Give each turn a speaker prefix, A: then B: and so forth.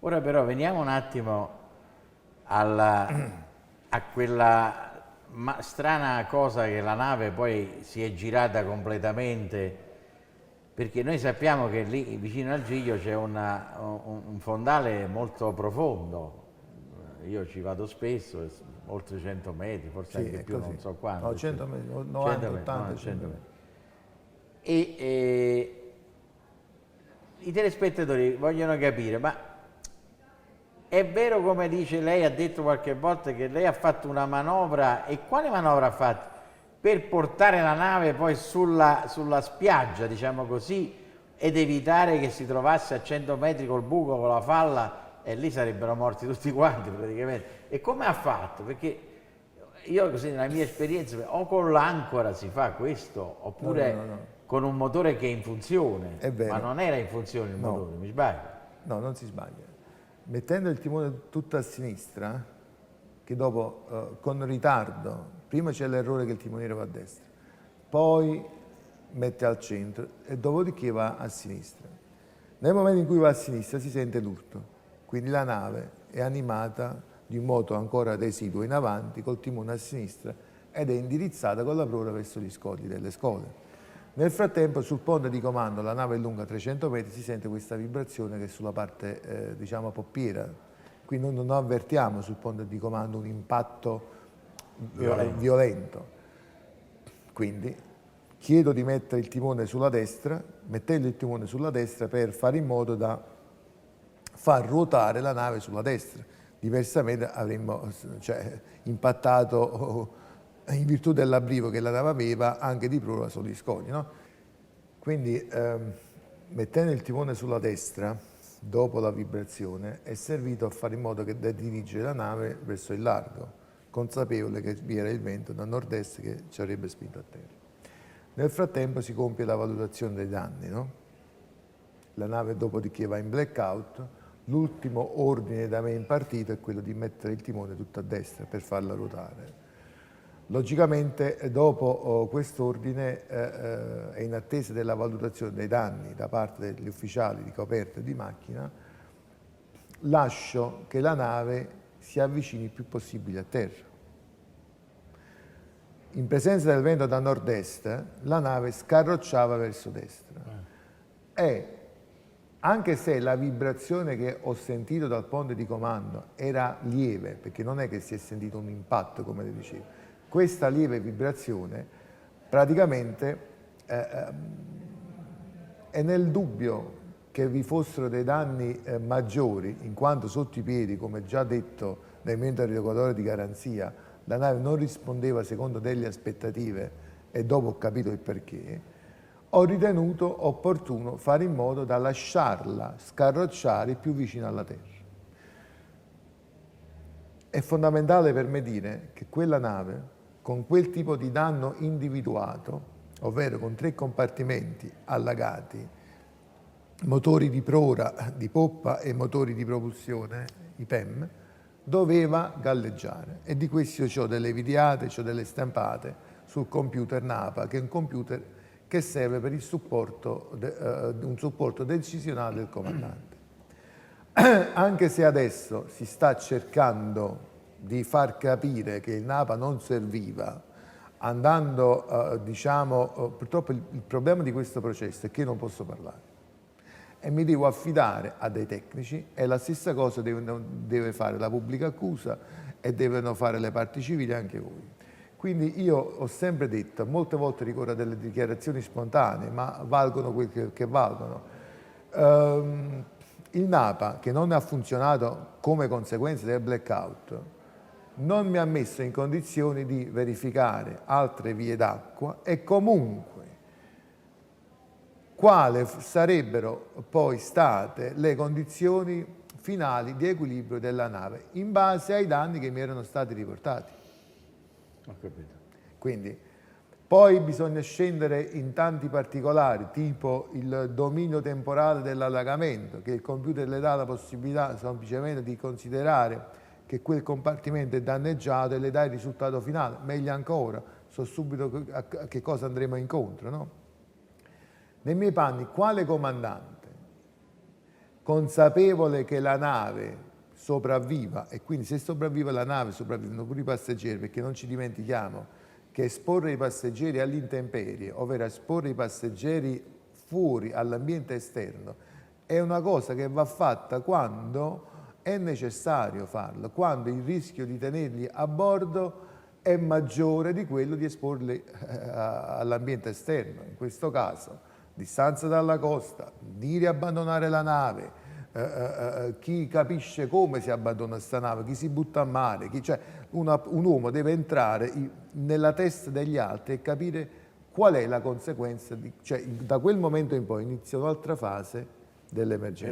A: Ora però veniamo un attimo a quella strana cosa che la nave poi si è girata completamente, perché noi sappiamo che lì vicino al Giglio c'è un fondale molto profondo. Io ci vado spesso, oltre 100 metri, forse
B: Sì,
A: anche
B: è
A: più,
B: così.
A: non so
B: No,
A: quanto.
B: 100 metri,
A: 100
B: 90,
A: metri,
B: 80,
A: 100
B: 100
A: metri.
B: metri.
A: E i telespettatori vogliono capire, ma è vero come dice lei, ha detto qualche volta che lei ha fatto una manovra, e quale manovra ha fatto? Per portare la nave poi sulla spiaggia, diciamo così, ed evitare che si trovasse a 100 metri col buco, con la falla, e lì sarebbero morti tutti quanti praticamente. E come ha fatto? Perché io così nella mia esperienza, o con l'ancora si fa questo,
B: No, no, no,
A: oppure
B: no.
A: con un motore che è in funzione,
B: È
A: ma
B: vero.
A: non era in funzione il
B: No,
A: motore, mi sbaglio?
B: no, non si sbaglia. Mettendo il timone tutto a sinistra, che dopo, con ritardo, prima c'è l'errore che il timoniere va a destra, poi mette al centro e dopodiché va a sinistra. Nel momento in cui va a sinistra si sente l'urto, quindi la nave è animata di un moto ancora residuo in avanti col timone a sinistra ed è indirizzata con la prora verso gli scogli delle scole. Nel frattempo sul ponte di comando, la nave è lunga 300 metri, si sente questa vibrazione che è sulla parte diciamo poppiera, qui noi non avvertiamo sul ponte di comando un impatto violento. Quindi chiedo di mettere il timone sulla destra, mettendo il timone sulla destra per fare in modo da far ruotare la nave sulla destra, diversamente avremmo impattato in virtù dell'abbrivo che la nave aveva anche di prova sugli scogli. No? Quindi mettendo il timone sulla destra, dopo la vibrazione, è servito a fare in modo che da dirigere la nave verso il largo, consapevole che vi era il vento da nord-est che ci avrebbe spinto a terra. Nel frattempo si compie la valutazione dei danni, no? La nave dopodiché va in blackout, l'ultimo ordine da me impartito è quello di mettere il timone tutto a destra per farla ruotare. Logicamente dopo quest'ordine è in attesa della valutazione dei danni da parte degli ufficiali di coperta e di macchina, lascio che la nave si avvicini il più possibile a terra. In presenza del vento da nord-est, la nave scarrocciava verso destra e anche se la vibrazione che ho sentito dal ponte di comando era lieve, perché non è che si è sentito un impatto come le dicevo, questa lieve vibrazione praticamente è nel dubbio che vi fossero dei danni maggiori, in quanto sotto i piedi, come già detto nel mio interrogatorio di garanzia, la nave non rispondeva secondo delle aspettative e dopo ho capito il perché, ho ritenuto opportuno fare in modo da lasciarla scarrocciare più vicino alla terra. È fondamentale per me dire che quella nave, con quel tipo di danno individuato, ovvero con 3 compartimenti allagati, motori di prora, di poppa e motori di propulsione, i PEM, doveva galleggiare. E di questi ho delle videate, ho delle stampate sul computer NAPA, che è un computer che serve per il supporto, un supporto decisionale del comandante. Anche se adesso si sta cercando di far capire che il NAPA non serviva, andando, purtroppo il problema di questo processo è che io non posso parlare e mi devo affidare a dei tecnici e la stessa cosa deve fare la pubblica accusa e devono fare le parti civili anche voi. Quindi io ho sempre detto, molte volte ricorro a delle dichiarazioni spontanee, ma valgono quel che valgono. Il NAPA, che non ha funzionato come conseguenza del blackout, non mi ha messo in condizioni di verificare altre vie d'acqua e comunque quali sarebbero poi state le condizioni finali di equilibrio della nave in base ai danni che mi erano stati riportati.
A: Ho capito.
B: Quindi poi bisogna scendere in tanti particolari, tipo il dominio temporale dell'allagamento, che il computer le dà la possibilità semplicemente di considerare che quel compartimento è danneggiato e le dà il risultato finale. Meglio ancora, so subito a che cosa andremo incontro, no? Nei miei panni, quale comandante consapevole che la nave sopravviva, e quindi se sopravvive la nave sopravvivono pure i passeggeri, perché non ci dimentichiamo che esporre i passeggeri all'intemperie, ovvero esporre i passeggeri fuori all'ambiente esterno, è una cosa che va fatta quando è necessario farlo, quando il rischio di tenerli a bordo è maggiore di quello di esporli all'ambiente esterno. In questo caso, distanza dalla costa, dire abbandonare la nave, chi capisce come si abbandona questa nave, chi si butta a mare, cioè un uomo deve entrare nella testa degli altri e capire qual è la conseguenza, cioè da quel momento in poi inizia un'altra fase dell'emergenza.